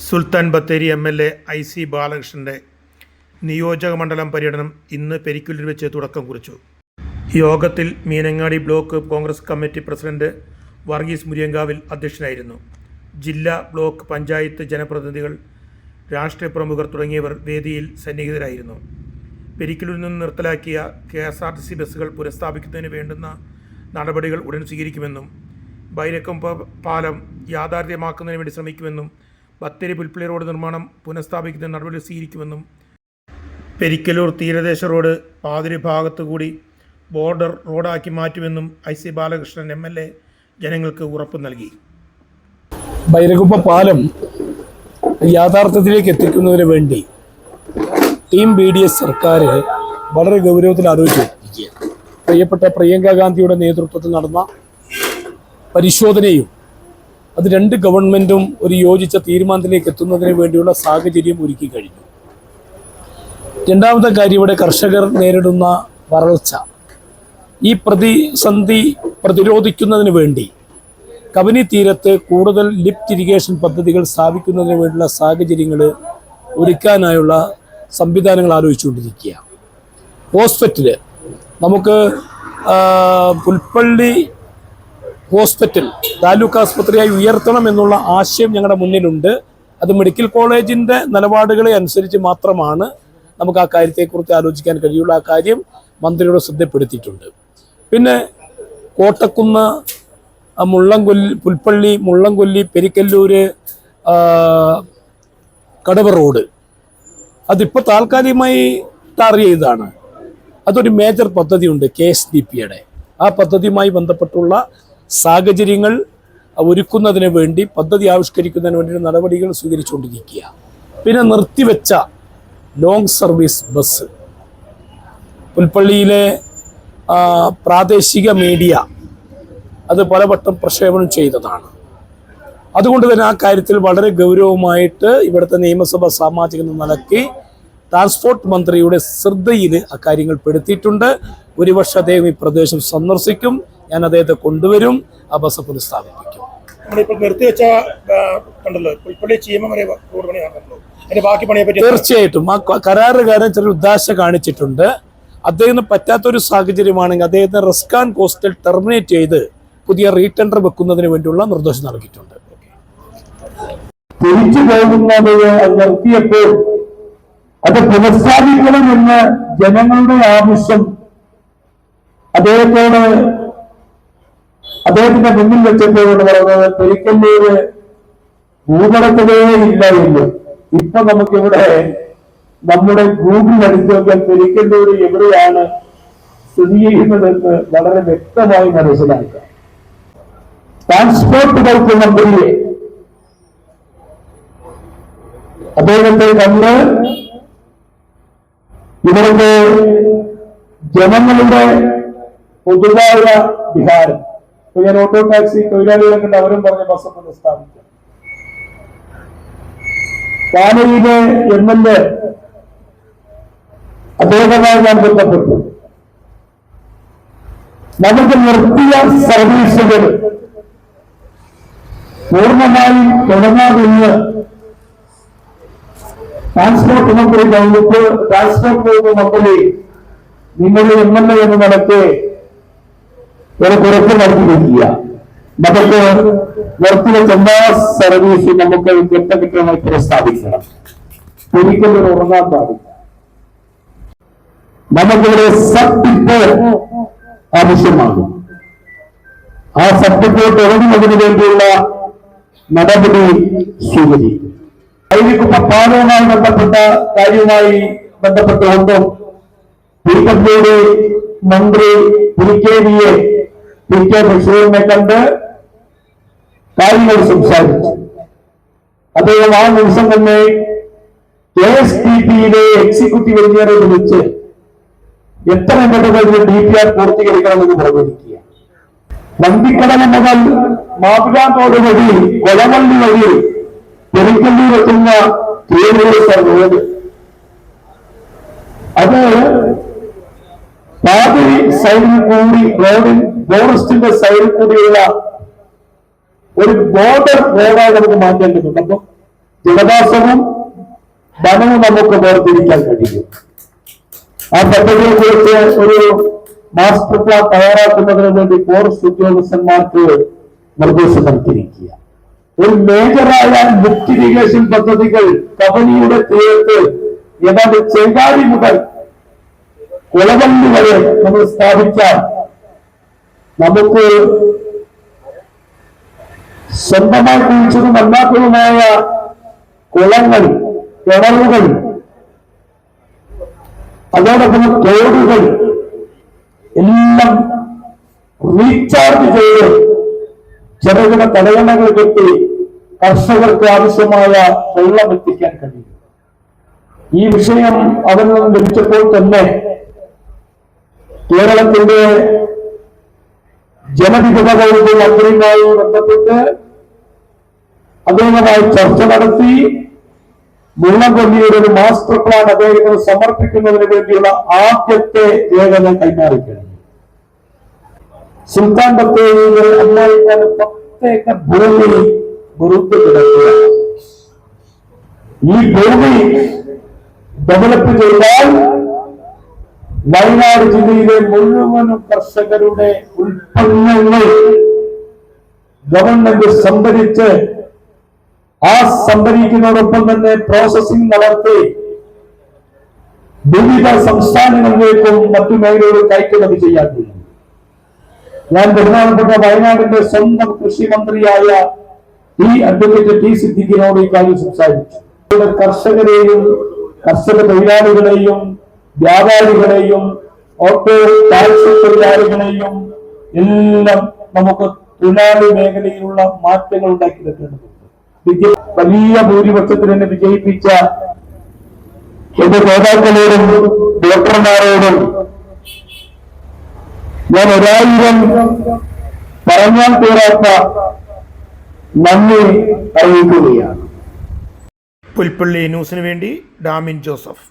Sultan Bathery MLA IC ബാലകൃഷ്ണൻ്റെ നിയോജകമണ്ഡലം പര്യടനം ഇന്ന് പെരിക്കല്ലൂരിൽ വെച്ച് തുടക്കം കുറിച്ചു. യോഗത്തിൽ Meenangadi block Congress committee president Varghese Muriyankavil അധ്യക്ഷനായിരുന്നു. ജില്ലാ, ബ്ലോക്ക്, പഞ്ചായത്ത് ജനപ്രതിനിധികൾ, രാഷ്ട്രീയ പ്രമുഖർ തുടങ്ങിയവർ വേദിയിൽ സന്നിഹിതരായിരുന്നു. പെരിക്കല്ലൂരിൽ നിന്ന് നിർത്തലാക്കിയ KSRTC ബസ്സുകൾ പുനഃസ്ഥാപിക്കുന്നതിന് വേണ്ടുന്ന നടപടികൾ ഉടൻ സ്വീകരിക്കുമെന്നും ബൈരക്കം പാലം യാഥാർത്ഥ്യമാക്കുന്നതിന് വേണ്ടി ശ്രമിക്കുമെന്നും ബത്തേരി പുൽപ്പള്ളി റോഡ് നിർമ്മാണം പുനഃസ്ഥാപിക്കുന്ന നടപടി സ്വീകരിക്കുമെന്നും പെരിക്കല്ലൂർ തീരദേശ റോഡ് പാതിരി ഭാഗത്തുകൂടി ബോർഡർ റോഡാക്കി മാറ്റുമെന്നും IC ബാലകൃഷ്ണൻ MLA ജനങ്ങൾക്ക് ഉറപ്പ് നൽകി. ബൈരകുപ്പ പാലം യാഥാർത്ഥ്യത്തിലേക്ക് എത്തിക്കുന്നതിന് വേണ്ടി ടീം BDS സർക്കാർ വളരെ ഗൗരവത്തിൽ ആലോചിച്ചിരിക്കുകയാണ്. പ്രിയപ്പെട്ട പ്രിയങ്ക ഗാന്ധിയുടെ നേതൃത്വത്തിൽ നടന്ന പരിശോധനയും അത് രണ്ട് ഗവൺമെൻറ്റും ഒരു യോജിച്ച തീരുമാനത്തിലേക്ക് എത്തുന്നതിന് വേണ്ടിയുള്ള സാഹചര്യം ഒരുക്കി കഴിഞ്ഞു. രണ്ടാമത്തെ കാര്യം, ഇവിടെ കർഷകർ നേരിടുന്ന വരൾച്ച, ഈ പ്രതിസന്ധി പ്രതിരോധിക്കുന്നതിന് വേണ്ടി കബനി തീരത്ത് കൂടുതൽ ലിഫ്റ്റ് ഇറിഗേഷൻ പദ്ധതികൾ സ്ഥാപിക്കുന്നതിന് വേണ്ടിയുള്ള സാഹചര്യങ്ങൾ ഒരുക്കാനായുള്ള സംവിധാനങ്ങൾ ആലോചിച്ചുകൊണ്ടിരിക്കുക. ഹോസ്പിറ്റൽ നമുക്ക് പുൽപ്പള്ളി ഹോസ്പിറ്റൽ താലൂക്ക് ആസ്പത്രിയായി ഉയർത്തണം എന്നുള്ള ആശയം ഞങ്ങളുടെ മുന്നിലുണ്ട്. അത് മെഡിക്കൽ കോളേജിൻ്റെ നിലപാടുകളെ അനുസരിച്ച് മാത്രമാണ് നമുക്ക് ആ കാര്യത്തെക്കുറിച്ച് ആലോചിക്കാൻ കഴിയുള്ളൂ. ആ കാര്യം മന്ത്രിയുടെ ശ്രദ്ധപ്പെടുത്തിയിട്ടുണ്ട്. പിന്നെ കോട്ടക്കുന്ന്, പുൽപ്പള്ളി, മുള്ളംകൊല്ലി, പെരിക്കല്ലൂര്, കടവ റോഡ് അതിപ്പോൾ താൽക്കാലികമായി ടാർ ചെയ്തതാണ്. അതൊരു മേജർ പദ്ധതിയുണ്ട് KSDPയുടെ. ആ പദ്ധതിയുമായി ബന്ധപ്പെട്ടുള്ള സാഹചര്യങ്ങൾ ഒരുക്കുന്നതിന് വേണ്ടി, പദ്ധതി ആവിഷ്കരിക്കുന്നതിന് വേണ്ടി നടപടികൾ സ്വീകരിച്ചുകൊണ്ടിരിക്കുക. പിന്നെ നിർത്തിവെച്ച ലോങ് സർവീസ് ബസ് പുൽപ്പള്ളിയിലെ പ്രാദേശിക മീഡിയ അത് പലവട്ടം പ്രക്ഷേപണം ചെയ്തതാണ്. അതുകൊണ്ട് തന്നെ ആ കാര്യത്തിൽ വളരെ ഗൗരവമായിട്ട് ഇവിടുത്തെ നിയമസഭാ സാമാജിക നിലയ്ക്ക് ട്രാൻസ്പോർട്ട് മന്ത്രിയുടെ ശ്രദ്ധയിൽ അക്കാര്യങ്ങൾ പെടുത്തിയിട്ടുണ്ട്. ഒരു വർഷം അദ്ദേഹം ഈ പ്രദേശം സന്ദർശിക്കും. ഞാൻ അദ്ദേഹത്തെ കൊണ്ടുവരും. ആ ബസ് പുനഃസ്ഥാപിപ്പിക്കും. തീർച്ചയായിട്ടും ആ കരാറുകാരൻ ചെറിയ ഉദ്ദേശ കാണിച്ചിട്ടുണ്ട്. അദ്ദേഹത്തിന് പറ്റാത്തൊരു സാഹചര്യമാണെങ്കിൽ അദ്ദേഹത്തിന് റിസ്ക് ആൻഡ് കോസ്റ്റിൽ ടെർമിനേറ്റ് ചെയ്ത് പുതിയ റീടെൻഡർ വെക്കുന്നതിന് വേണ്ടിയുള്ള നിർദ്ദേശം നൽകിയിട്ടുണ്ട്. തിരിച്ചു പോകുന്നത് നിർത്തിയപ്പോൾ അത് പുനഃസ്ഥാപിക്കണമെന്ന് ജനങ്ങളുടെ ആവശ്യം അദ്ദേഹത്തിന്റെ മുന്നിൽ വെച്ചപ്പോഴാണ് പറഞ്ഞത് പെരിക്കല്ലൂര് ഭൂപടത്തിലേ ഇല്ല എന്ന്. ഇപ്പൊ നമുക്കിവിടെ നമ്മുടെ ഗൂഗിൾ അടിച്ചു നോക്കിയാൽ പെരിക്കല്ലൂര് എവിടെയാണ് സ്ഥിതി ചെയ്യുന്നതെന്ന് വളരെ വ്യക്തമായി മനസ്സിലാക്കാം. ട്രാൻസ്പോർട്ട് വകുപ്പ് മന്ത്രിയെ അദ്ദേഹത്തെ കണ്ട് ഇവിടുത്തെ ജനങ്ങളുടെ പൊതുവായ വിഹാരം, ഞാൻ ഓട്ടോ ടാക്സി തൊഴിലാളികളെ കണ്ട് അവരും പറഞ്ഞ ബസ് പുനഃസ്ഥാപിക്കാം. പാനയിലെ MLA അദ്ദേഹവുമായി ഞാൻ ബന്ധപ്പെട്ടു. നമുക്ക് നിർത്തിയ സർവീസുകൾ പൂർണ്ണമായും തുടങ്ങാമെന്ന് ട്രാൻസ്പോർട്ട് വകുപ്പ് മന്ത്രി നിങ്ങളുടെ MLA എന്ന നിലയ്ക്ക് ഒരു കുറച്ച് നൽകിയിരിക്കുക. നമുക്ക് നിർത്തിവെച്ച എല്ലാ സർവീസും നമുക്ക് ഘട്ടഘട്ടമായി പുനഃസ്ഥാപിക്കണം. ഒരിക്കലും ഉറങ്ങാൻ പാടില്ല. നമുക്കിവിടെ സർട്ടിഫിക്കറ്റ് ആവശ്യമാകും. ആ സർട്ടിഫിക്കറ്റ് തുടങ്ങുന്നതിന് വേണ്ടിയുള്ള നടപടി സ്വീകരിക്കും. പാലവുമായി ബന്ധപ്പെട്ട കാര്യവുമായി ബന്ധപ്പെട്ടുകൊണ്ടും പെരിക്കല്ലൂര് മന്ത്രി പുലിക്കേരിയെ PK ബഷീറിനെ കണ്ട് കാര്യങ്ങൾ സംസാരിച്ചു. അദ്ദേഹം ആ നിമിഷം തന്നെ KSDPയിലെ എക്സിക്യൂട്ടീവ് എഞ്ചിനീയറെ വിളിച്ച് എത്രയും പെട്ടെന്ന് DPR പൂർത്തീകരിക്കണമെന്ന് പറഞ്ഞിരിക്കുക. വണ്ടിക്കടവ് മുതൽ മാപ്പിളാത്തോട് വഴി കൊളവള്ളി വഴി പെരിക്കല്ലൂരെത്തുന്ന റോഡ് അത് പാതിരി സൈഡിൽ കൂടി റോഡിൽ ഫോറസ്റ്റിന്റെ സൈഡിൽ കൂടിയുള്ള ഒരു ബോർഡർ റോഡായി നമുക്ക് മാറ്റേണ്ടതുണ്ട്. അപ്പൊ ജനവാസവും വനവും നമുക്ക് വേർതിരിക്കാൻ കഴിയും. ആ പദ്ധതിയെ കുറിച്ച് ഒരു മാസ്റ്റർ പ്ലാൻ തയ്യാറാക്കുന്നതിന് വേണ്ടി ഫോറസ്റ്റ് ഉദ്യോഗസ്ഥന്മാർക്ക് നിർദ്ദേശം നൽകിയിരിക്കുക. ഒരു മേജറായ ലിഫ്റ്റ് ഇറിഗേഷൻ പദ്ധതികൾ കബനിയുടെ തീരത്ത് ഏതാണ്ട് ചെങ്കാരി മുതൽ കുളവള്ളി വരെ നമ്മൾ സ്ഥാപിച്ചാൽ നമുക്ക് സ്വന്തമായി കുഴിച്ചതും അല്ലാത്തതുമായ കുളങ്ങൾ, കിണറുകൾ, അതോടൊപ്പം തോടുകൾ എല്ലാം റീചാർജ് ചെയ്ത് ചെറുകിട തടയണകൾ കെട്ടി കർഷകർക്ക് ആവശ്യമായ വെള്ളം എത്തിക്കാൻ കഴിയും. ഈ വിഷയം അവരിൽ നിന്ന് ലഭിച്ചപ്പോൾ തന്നെ കേരളത്തിന്റെ ജലവിഭവ വകുപ്പ് മന്ത്രിയുമായി ബന്ധപ്പെട്ട് അദ്ദേഹവുമായി ചർച്ച നടത്തി മുള്ളംകൊല്ലിയുടെ ഒരു മാസ്റ്റർ പ്ലാൻ അദ്ദേഹത്തിന് സമർപ്പിക്കുന്നതിന് വേണ്ടിയുള്ള ആദ്യത്തെ രേഖ കൈമാറിക്കഴിഞ്ഞു. സുൽത്താൻ ബത്തേരിയിലെ അമ്മായിക്കാന് 10 ഏക്കർ ഭൂമി വെറുതെ കിടക്കുക. ഈ ഭൂമി ഡെവലപ്പ് ചെയ്താൽ വയനാട് ജില്ലയിലെ മുഴുവനും കർഷകരുടെ ഉൽപ്പന്നങ്ങൾ ഗവൺമെന്റ് സംഭരിച്ച് ആ സംഭരിക്കുന്നതോടൊപ്പം തന്നെ പ്രോസസ്സിംഗ് നടത്തി വിവിധ സംസ്ഥാനങ്ങളിലേക്കും മറ്റു മേഖലകളിൽ കയറ്റുമതി ചെയ്യാൻ കഴിയും. ഞാൻ ബഹുമാനപ്പെട്ട വയനാടിന്റെ സ്വന്തം കൃഷി മന്ത്രിയായ അഡ്വക്കേറ്റ് ടി സിദ്ദിഖിനോട് ഈ കാര്യം സംസാരിച്ചു. കർഷകരെയും കർഷക തൊഴിലാളികളെയും വ്യാപാരികളെയും ഓട്ടോ ടാക്സി തൊഴിലാളികളെയും എല്ലാം നമുക്ക് തൊഴിലാളി മേഖലയിലുള്ള മാറ്റങ്ങൾ ഉണ്ടാക്കിയെടുക്കേണ്ടതുണ്ട്. വലിയ ഭൂരിപക്ഷത്തിൽ എന്നെ വിജയിപ്പിച്ച എന്റെ നേതാക്കളോടും ഡോക്ടർമാരോടും ഞാൻ 1000 പറഞ്ഞാൽ തീരാത്ത നന്ദി അറിയിക്കുകയാണ്. പുൽപ്പള്ളി ന്യൂസിനു വേണ്ടി ഡാമിൻ ജോസഫ്.